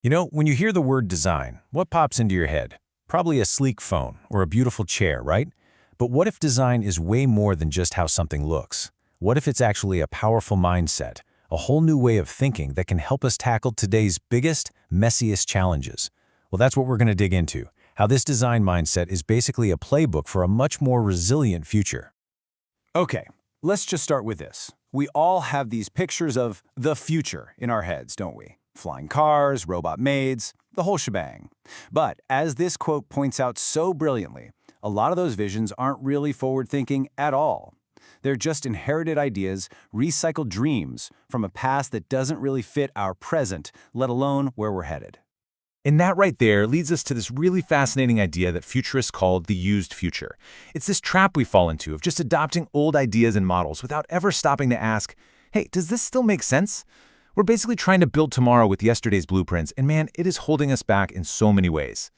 When you hear the word design, what pops into your head? Probably a sleek phone or a beautiful chair, right? But what if design is way more than just how something looks? What if it's actually a powerful mindset, a whole new way of thinking that can help us tackle today's biggest, messiest challenges? Well, that's what we're going to dig into, how this design mindset is basically a playbook for a much more resilient future. Okay, let's just start with this. We all have these pictures of the future in our heads, don't we? Flying cars, robot maids, the whole shebang. But as this quote points out so brilliantly, a lot of those visions aren't really forward-thinking at all. They're just inherited ideas, recycled dreams from a past that doesn't really fit our present, let alone where we're headed. And that right there leads us to this really fascinating idea that futurists call the used future. It's this trap we fall into of just adopting old ideas and models without ever stopping to ask, hey, does this still make sense? We're basically trying to build tomorrow with yesterday's blueprints, and man, it is holding us back in so many ways.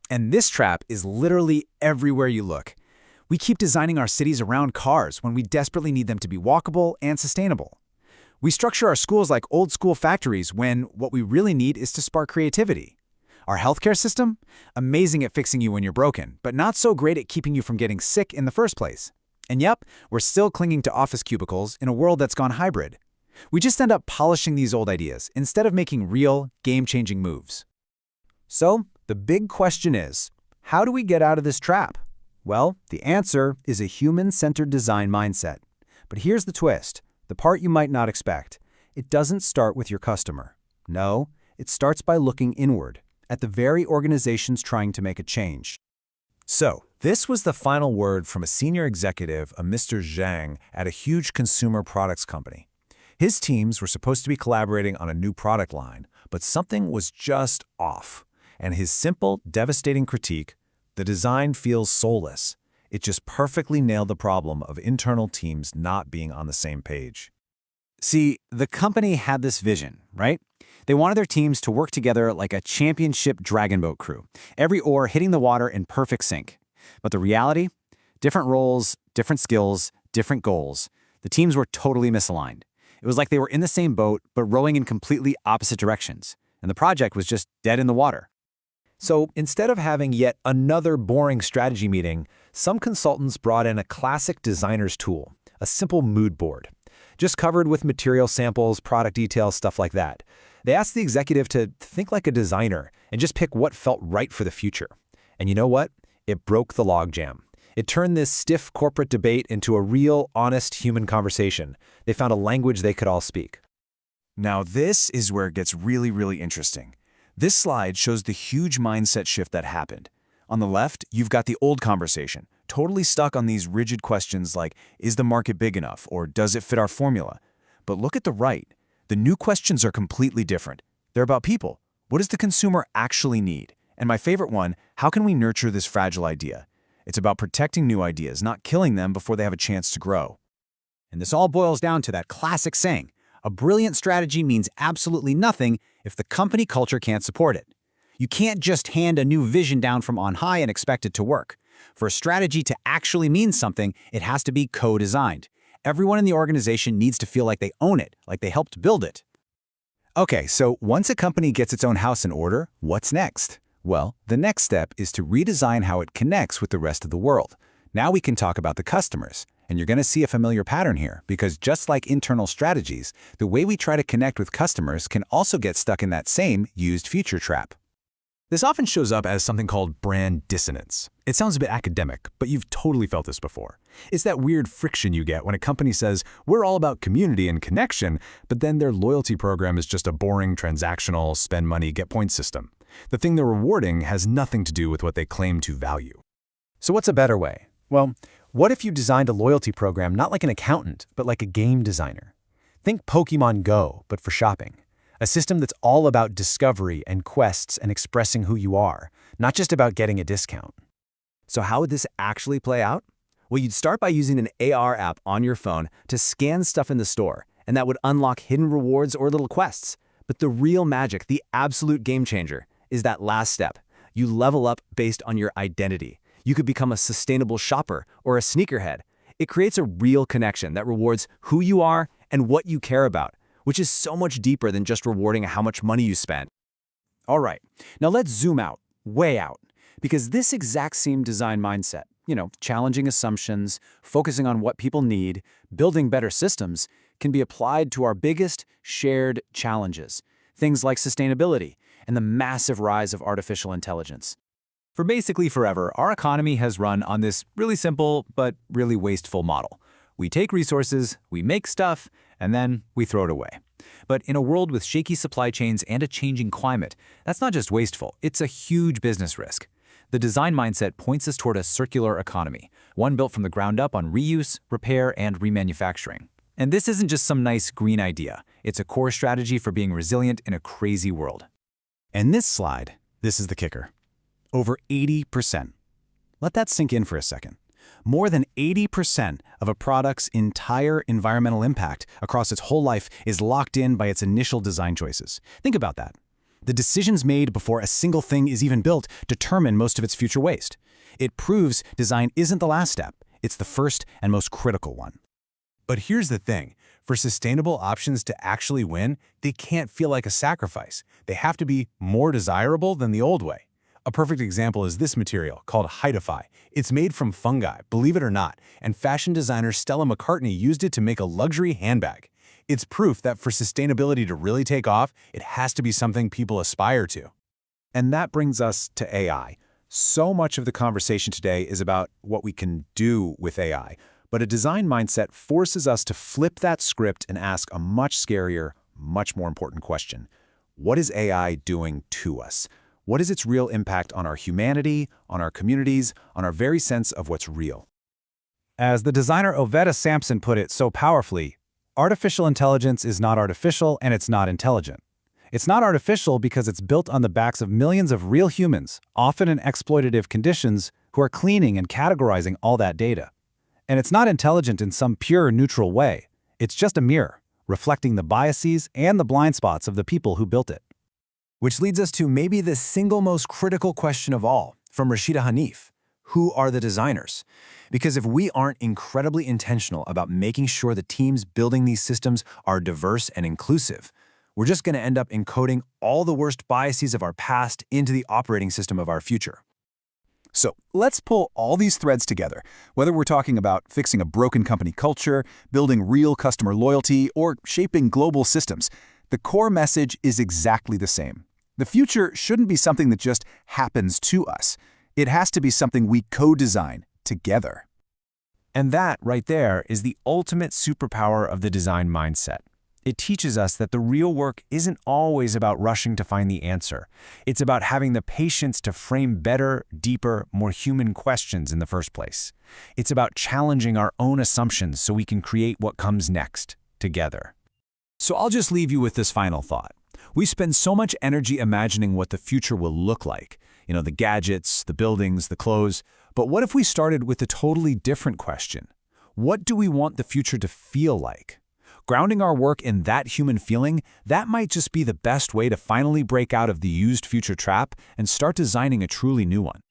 And this trap is literally everywhere you look. We keep designing our cities around cars when we desperately need them to be walkable and sustainable. We structure our schools like old-school factories when what we really need is to spark creativity. Our healthcare system? Amazing at fixing you when you're broken, but not so great at keeping you from getting sick in the first place. And yep, we're still clinging to office cubicles in a world that's gone hybrid. We just end up polishing these old ideas instead of making real, game-changing moves. So, the big question is, how do we get out of this trap? Well, the answer is a human-centered design mindset. But here's the twist, the part you might not expect. It doesn't start with your customer. No, it starts by looking inward, at the very organizations trying to make a change. So, this was the final word from a senior executive, a Mr. Zhang, at a huge consumer products company. His teams were supposed to be collaborating on a new product line, but something was just off. And his simple, devastating critique, the design feels soulless. It just perfectly nailed the problem of internal teams not being on the same page. See, the company had this vision, right? They wanted their teams to work together like a championship dragon boat crew, every oar hitting the water in perfect sync. But the reality? Different roles, different skills, different goals. The teams were totally misaligned. It was like they were in the same boat, but rowing in completely opposite directions, and the project was just dead in the water. So instead of having yet another boring strategy meeting, some consultants brought in a classic designer's tool, a simple mood board, just covered with material samples, product details, stuff like that. They asked the executive to think like a designer and just pick what felt right for the future. And you know what? It broke the logjam. It turned this stiff corporate debate into a real, honest human conversation. They found a language they could all speak. Now this is where it gets really, really interesting. This slide shows the huge mindset shift that happened. On the left, you've got the old conversation, totally stuck on these rigid questions like, is the market big enough, or does it fit our formula? But look at the right. The new questions are completely different. They're about people. What does the consumer actually need? And my favorite one, how can we nurture this fragile idea? It's about protecting new ideas, not killing them before they have a chance to grow. And this all boils down to that classic saying, a brilliant strategy means absolutely nothing if the company culture can't support it. You can't just hand a new vision down from on high and expect it to work. For a strategy to actually mean something, it has to be co-designed. Everyone in the organization needs to feel like they own it, like they helped build it. Okay, so once a company gets its own house in order, what's next? Well, the next step is to redesign how it connects with the rest of the world. Now we can talk about the customers. And you're going to see a familiar pattern here, because just like internal strategies, the way we try to connect with customers can also get stuck in that same used future trap. This often shows up as something called brand dissonance. It sounds a bit academic, but you've totally felt this before. It's that weird friction you get when a company says, we're all about community and connection, but then their loyalty program is just a boring, transactional, spend money, get points system. The thing they're rewarding has nothing to do with what they claim to value. So what's a better way? Well, what if you designed a loyalty program not like an accountant, but like a game designer? Think Pokémon Go, but for shopping. A system that's all about discovery and quests and expressing who you are, not just about getting a discount. So how would this actually play out? Well, you'd start by using an AR app on your phone to scan stuff in the store, and that would unlock hidden rewards or little quests. But the real magic, the absolute game changer, is that last step. You level up based on your identity. You could become a sustainable shopper or a sneakerhead. It creates a real connection that rewards who you are and what you care about, which is so much deeper than just rewarding how much money you spent. All right, now let's zoom out, way out, because this exact same design mindset, challenging assumptions, focusing on what people need, building better systems, can be applied to our biggest shared challenges, things like sustainability and the massive rise of artificial intelligence. For basically forever, our economy has run on this really simple but really wasteful model. We take resources, we make stuff, and then we throw it away. But in a world with shaky supply chains and a changing climate, that's not just wasteful, it's a huge business risk. The design mindset points us toward a circular economy, one built from the ground up on reuse, repair, and remanufacturing. And this isn't just some nice green idea. It's a core strategy for being resilient in a crazy world. And this slide, this is the kicker. Over 80%. Let that sink in for a second. More than 80% of a product's entire environmental impact across its whole life is locked in by its initial design choices. Think about that. The decisions made before a single thing is even built determine most of its future waste. It proves design isn't the last step, it's the first and most critical one. But here's the thing. For sustainable options to actually win, they can't feel like a sacrifice. They have to be more desirable than the old way. A perfect example is this material called Hydify. It's made from fungi, believe it or not, and fashion designer Stella McCartney used it to make a luxury handbag. It's proof that for sustainability to really take off, it has to be something people aspire to. And that brings us to AI. So much of the conversation today is about what we can do with AI. But a design mindset forces us to flip that script and ask a much scarier, much more important question. What is AI doing to us? What is its real impact on our humanity, on our communities, on our very sense of what's real? As the designer Oveta Sampson put it so powerfully, artificial intelligence is not artificial and it's not intelligent. It's not artificial because it's built on the backs of millions of real humans, often in exploitative conditions, who are cleaning and categorizing all that data. And it's not intelligent in some pure neutral way. It's just a mirror, reflecting the biases and the blind spots of the people who built it. Which leads us to maybe the single most critical question of all, from Rashida Hanif. Who are the designers? Because if we aren't incredibly intentional about making sure the teams building these systems are diverse and inclusive, we're just going to end up encoding all the worst biases of our past into the operating system of our future. So let's pull all these threads together, whether we're talking about fixing a broken company culture, building real customer loyalty, or shaping global systems. The core message is exactly the same. The future shouldn't be something that just happens to us. It has to be something we co-design together. And that, right there, is the ultimate superpower of the design mindset. It teaches us that the real work isn't always about rushing to find the answer. It's about having the patience to frame better, deeper, more human questions in the first place. It's about challenging our own assumptions so we can create what comes next, together. So I'll just leave you with this final thought. We spend so much energy imagining what the future will look like. The gadgets, the buildings, the clothes. But what if we started with a totally different question? What do we want the future to feel like? Grounding our work in that human feeling, that might just be the best way to finally break out of the used future trap and start designing a truly new one.